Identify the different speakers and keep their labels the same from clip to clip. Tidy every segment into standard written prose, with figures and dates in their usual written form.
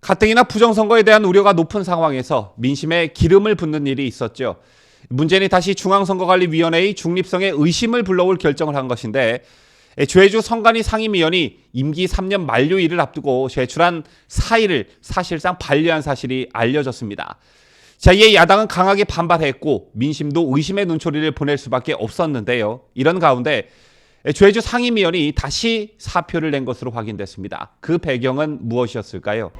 Speaker 1: 가뜩이나 부정선거에 대한 우려가 높은 상황에서 민심에 기름을 붓는 일이 있었죠. 문재인이 다시 중앙선거관리위원회의 중립성에 의심을 불러올 결정을 한 것인데, 조혜주 선관위 상임위원이 임기 3년 만료일을 앞두고 제출한 사의를 사실상 반려한 사실이 알려졌습니다. 자, 이에 야당은 강하게 반발했고 민심도 의심의 눈초리를 보낼 수밖에 없었는데요. 이런 가운데 조혜주 상임위원이 다시 사표를 낸 것으로 확인됐습니다. 그 배경은 무엇이었을까요?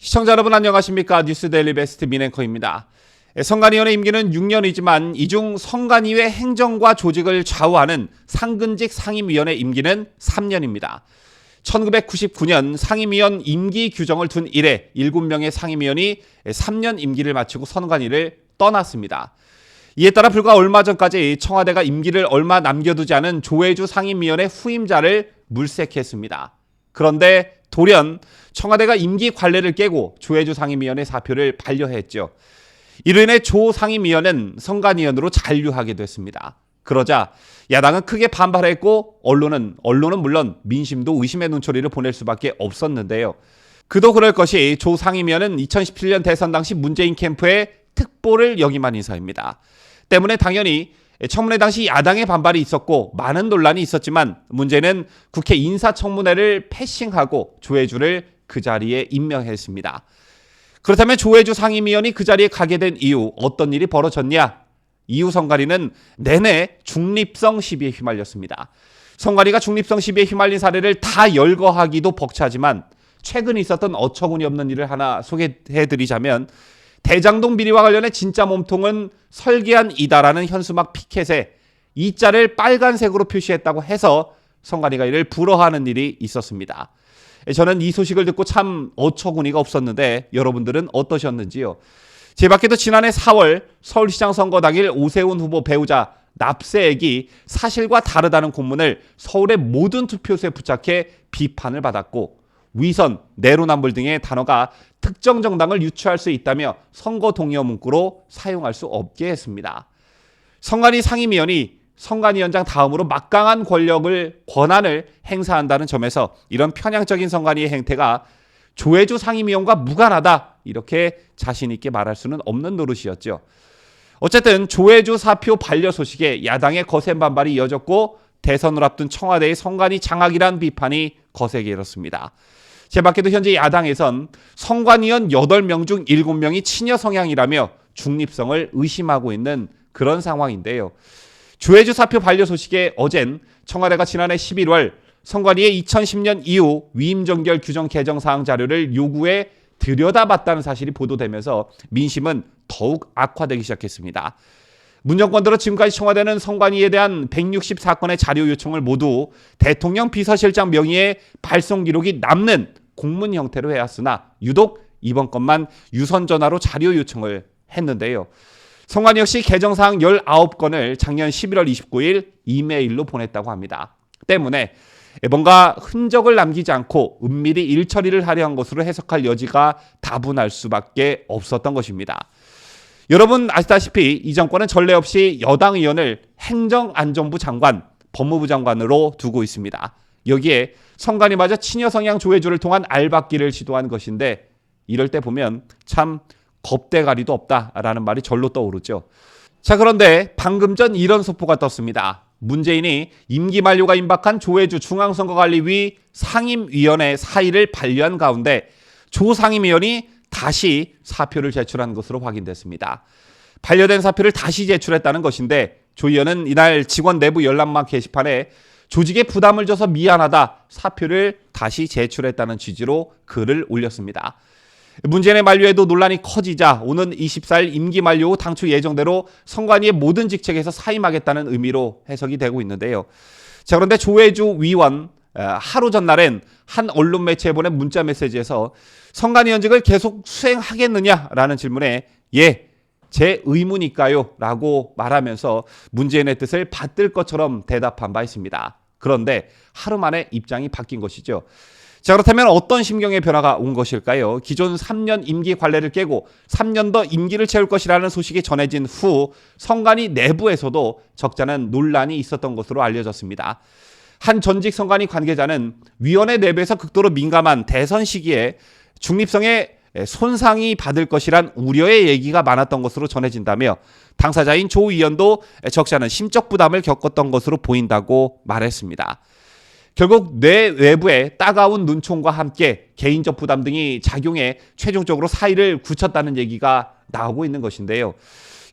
Speaker 1: 시청자 여러분 안녕하십니까? 뉴스데일리 베스트 민앵커입니다. 선관위원회 임기는 6년이지만 이 중 선관위의 행정과 조직을 좌우하는 상근직 상임위원회 임기는 3년입니다. 1999년 상임위원 임기 규정을 둔 이래 7명의 상임위원이 3년 임기를 마치고 선관위를 떠났습니다. 이에 따라 불과 얼마 전까지 청와대가 임기를 얼마 남겨두지 않은 조혜주 상임위원회 후임자를 물색했습니다. 그런데 돌연 청와대가 임기 관례를 깨고 조혜주 상임위원회 사표를 반려했죠. 이로 인해 조 상임위원은 선관위원으로 잔류하게 됐습니다. 그러자 야당은 크게 반발했고 언론은 물론 민심도 의심의 눈초리를 보낼 수밖에 없었는데요. 그도 그럴 것이 조 상임위원은 2017년 대선 당시 문재인 캠프의 특보를 역임한 인사입니다. 때문에 당연히 청문회 당시 야당의 반발이 있었고 많은 논란이 있었지만 문제는 국회 인사청문회를 패싱하고 조혜주를 그 자리에 임명했습니다. 그렇다면 조혜주 상임위원이 그 자리에 가게 된 이유, 어떤 일이 벌어졌냐? 이후 선관위는 내내 중립성 시비에 휘말렸습니다. 선관위가 중립성 시비에 휘말린 사례를 다 열거하기도 벅차지만 최근 있었던 어처구니 없는 일을 하나 소개해드리자면 대장동 비리와 관련해 진짜 몸통은 설계한 이다라는 현수막 피켓에 이자를 빨간색으로 표시했다고 해서 선관위가 이를 불허하는 일이 있었습니다. 저는 이 소식을 듣고 참 어처구니가 없었는데 여러분들은 어떠셨는지요? 제 밖에도 지난해 4월 서울시장 선거 당일 오세훈 후보 배우자 납세액이 사실과 다르다는 공문을 서울의 모든 투표소에 부착해 비판을 받았고 위선, 내로남불 등의 단어가 특정 정당을 유추할 수 있다며 선거 동의어 문구로 사용할 수 없게 했습니다. 선관위 상임위원이 선관위원장 다음으로 막강한 권한을 행사한다는 점에서 이런 편향적인 선관위의 행태가 조혜주 상임위원과 무관하다 이렇게 자신 있게 말할 수는 없는 노릇이었죠. 어쨌든 조혜주 사표 반려 소식에 야당의 거센 반발이 이어졌고 대선을 앞둔 청와대의 선관위 장악이란 비판이 거세게 일었습니다. 제 밖에도 현재 야당에선 선관위원 8명 중 7명이 친여 성향이라며 중립성을 의심하고 있는 그런 상황인데요. 조혜주 사표 반려 소식에 어젠 청와대가 지난해 11월 선관위의 2010년 이후 위임 정결 규정 개정 사항 자료를 요구해 들여다봤다는 사실이 보도되면서 민심은 더욱 악화되기 시작했습니다. 문정권 들어 지금까지 청와대는 선관위에 대한 164건의 자료 요청을 모두 대통령 비서실장 명의의 발송 기록이 남는 공문 형태로 해왔으나 유독 이번 건만 유선 전화로 자료 요청을 했는데요. 선관위 역시 개정사항 19건을 작년 11월 29일 이메일로 보냈다고 합니다. 때문에 뭔가 흔적을 남기지 않고 은밀히 일처리를 하려 한 것으로 해석할 여지가 다분할 수밖에 없었던 것입니다. 여러분 아시다시피 이 정권은 전례 없이 여당 의원을 행정안전부 장관, 법무부 장관으로 두고 있습니다. 여기에 선관위마저 친여 성향 조혜주를 통한 알박기를 시도한 것인데 이럴 때 보면 참 겁대가리도 없다라는 말이 절로 떠오르죠. 자, 그런데 방금 전 이런 소포가 떴습니다. 문재인이 임기 만료가 임박한 조혜주 중앙선거관리위 상임위원회 사의를 반려한 가운데 조 상임위원이 다시 사표를 제출한 것으로 확인됐습니다. 반려된 사표를 다시 제출했다는 것인데 조 의원은 이날 직원 내부 열람망 게시판에 조직에 부담을 줘서 미안하다 사표를 다시 제출했다는 취지로 글을 올렸습니다. 문재인의 만료에도 논란이 커지자 오는 24일 임기 만료 후 당초 예정대로 선관위의 모든 직책에서 사임하겠다는 의미로 해석이 되고 있는데요. 자, 그런데 조혜주 위원 하루 전날엔 한 언론 매체에 보낸 문자 메시지에서 선관위 현직을 계속 수행하겠느냐라는 질문에 예, 제 의무니까요 라고 말하면서 문재인의 뜻을 받들 것처럼 대답한 바 있습니다. 그런데 하루 만에 입장이 바뀐 것이죠. 자, 그렇다면 어떤 심경의 변화가 온 것일까요? 기존 3년 임기 관례를 깨고 3년 더 임기를 채울 것이라는 소식이 전해진 후 성관위 내부에서도 적잖은 논란이 있었던 것으로 알려졌습니다. 한 전직 성관위 관계자는 위원회 내부에서 극도로 민감한 대선 시기에 중립성에 손상이 받을 것이란 우려의 얘기가 많았던 것으로 전해진다며 당사자인 조 의원도 적지 않은 심적 부담을 겪었던 것으로 보인다고 말했습니다. 결국 뇌 외부의 따가운 눈총과 함께 개인적 부담 등이 작용해 최종적으로 사의를 굳혔다는 얘기가 나오고 있는 것인데요.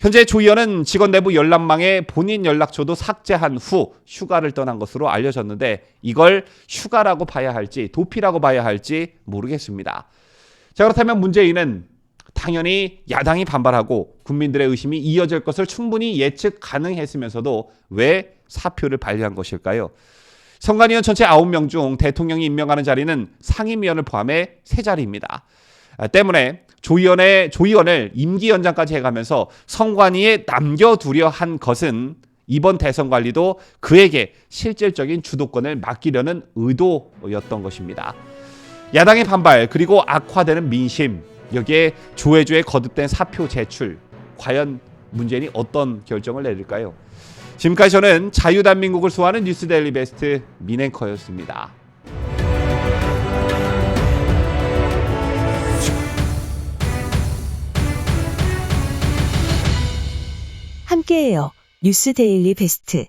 Speaker 1: 현재 조 의원은 직원 내부 열람망에 본인 연락처도 삭제한 후 휴가를 떠난 것으로 알려졌는데 이걸 휴가라고 봐야 할지 도피라고 봐야 할지 모르겠습니다. 자, 그렇다면 문재인은 당연히 야당이 반발하고 국민들의 의심이 이어질 것을 충분히 예측 가능했으면서도 왜 사표를 발휘한 것일까요? 선관위원 전체 9명 중 대통령이 임명하는 자리는 상임위원을 포함해 3자리입니다. 때문에 조 의원을 임기 연장까지 해가면서 선관위에 남겨두려 한 것은 이번 대선 관리도 그에게 실질적인 주도권을 맡기려는 의도였던 것입니다. 야당의 반발 그리고 악화되는 민심, 여기에 조혜주의 거듭된 사표 제출, 과연 문재인이 어떤 결정을 내릴까요? 지금까지 저는 자유대한민국을 수호하는 뉴스데일리 베스트 민앵커였습니다.
Speaker 2: 함께해요. 뉴스데일리 베스트.